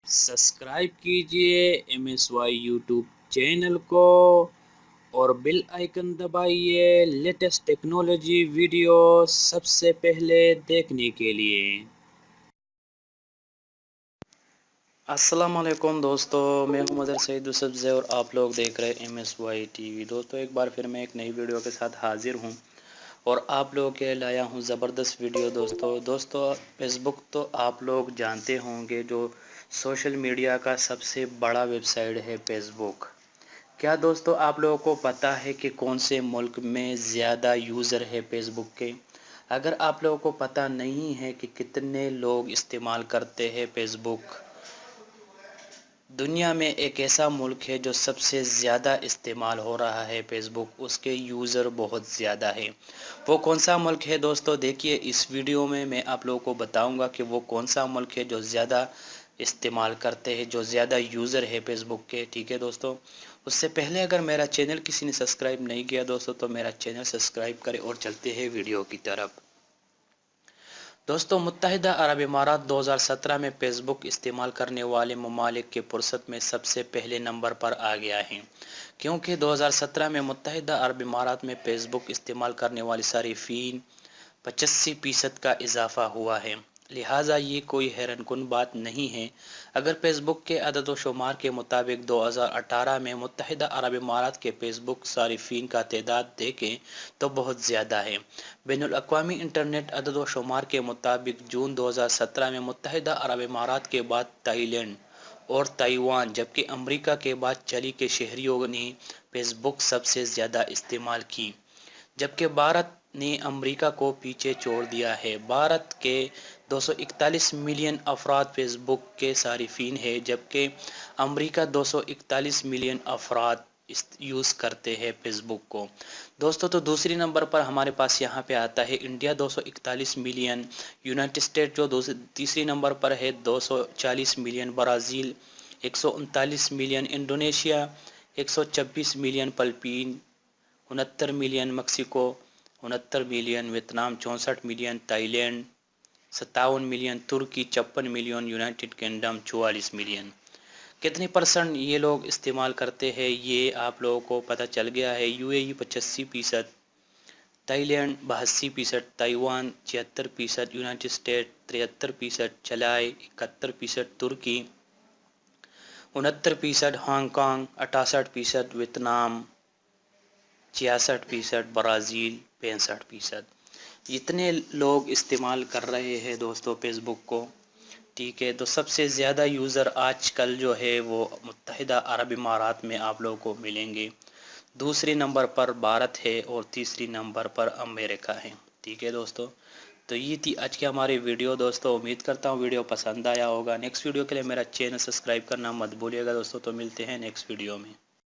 Subscribe कीजिए MSY YouTube channel को और बेल आइकन दबाइए लेटेस्ट टेक्नोलॉजी वीडियो सबसे पहले देखने के लिए। अस्सलाम वालेकुम दोस्तों, मैं हूं मदर सईद यूसुफ और आप लोग देख रहे हैं MSY TV। दोस्तों एक बार फिर मैं एक नई वीडियो के साथ हाजिर हूं और आप लोगों के लाया हूं ज़बरदस्त वीडियो। दोस्तों फेसबुक तो आप लोग जानते होंगे, जो सोशल मीडिया का सबसे बड़ा वेबसाइट है फेसबुक। क्या दोस्तों आप लोगों को पता है कि कौन से मुल्क में ज़्यादा यूज़र है फेसबुक के? अगर आप लोगों को पता नहीं है कि कितने लोग इस्तेमाल करते हैं फेसबुक, दुनिया में एक ऐसा मुल्क है जो सबसे ज़्यादा इस्तेमाल हो रहा है फेसबुक, उसके यूज़र बहुत ज़्यादा है। वो कौन सा मुल्क है दोस्तों? देखिए इस वीडियो में मैं आप लोगों को बताऊंगा कि वो कौन सा मुल्क है जो ज़्यादा इस्तेमाल करते हैं, जो ज़्यादा यूज़र है फेसबुक के। ठीक है दोस्तों, उससे पहले अगर मेरा चैनल किसी ने सब्सक्राइब नहीं किया दोस्तों, तो मेरा चैनल सब्सक्राइब करें और चलते हैं वीडियो की तरफ। दोस्तों मुत्तहिदा अरब इमारात 2017 में फेसबुक इस्तेमाल करने वाले ममालिक के फुर्सत में सबसे पहले नंबर पर आ गया है, क्योंकि 2017 में मुत्तहिदा अरब इमारात में फेसबुक इस्तेमाल करने वाले सारिफीन 85% का इजाफा हुआ है। लिहाजा ये कोई हैरानकुन बात नहीं है अगर फेसबुक के अदद व शुमार के मुताबिक 2018 में मुत्तहिदा अरब इमारात के फेसबुक सारिफीन का तादाद देखें तो बहुत ज़्यादा है। बैनुल अक़वामी इंटरनेट अदद व शुमार के मुताबिक जून 2017 में मुत्तहिदा अरब इमारात के बाद थाईलैंड और ताइवान, जबकि अमेरिका के बाद चिली के शहरियों ने फेसबुक सबसे ज़्यादा इस्तेमाल की, जबकि भारत ने अमेरिका को पीछे छोड़ दिया है। भारत के 241 मिलियन अफराद फेसबुक के सारिफीन हैं, जबकि अमेरिका 241 मिलियन अफराद यूज़ करते हैं फेसबुक को। दोस्तों तो दूसरी नंबर पर हमारे पास यहाँ पे आता है इंडिया 241 मिलियन, यूनाइटेड स्टेट जो तीसरी नंबर पर है 240 million, Brazil 139 million, Indonesia 126 million, Philippine 69 million, Mexico 69 million, Vietnam 64 million, Thailand 57 million, तुर्की 56 मिलियन, यूनाइटेड किंगडम 44 मिलियन। कितने परसेंट ये लोग इस्तेमाल करते हैं ये आप लोगों को पता चल गया है। UAE 85%, Thailand 82%, Taiwan 76%, United state 73%, चलाई 71%, तुर्की 69%, हांगकांग 68%, वियतनाम 66%, ब्राज़ील 65%। इतने लोग इस्तेमाल कर रहे हैं दोस्तों फेसबुक को। ठीक है, तो सबसे ज़्यादा यूज़र आजकल जो है वो मुत्तहिदा अरब इमारात में आप लोगों को मिलेंगे। दूसरे नंबर पर भारत है और तीसरी नंबर पर अमेरिका है। ठीक है दोस्तों, तो ये थी आज की हमारी वीडियो। दोस्तों उम्मीद करता हूँ वीडियो पसंद आया होगा। नेक्स्ट वीडियो के लिए मेरा चैनल सब्सक्राइब करना मत भूलिएगा दोस्तों। तो मिलते हैं नेक्स्ट वीडियो में।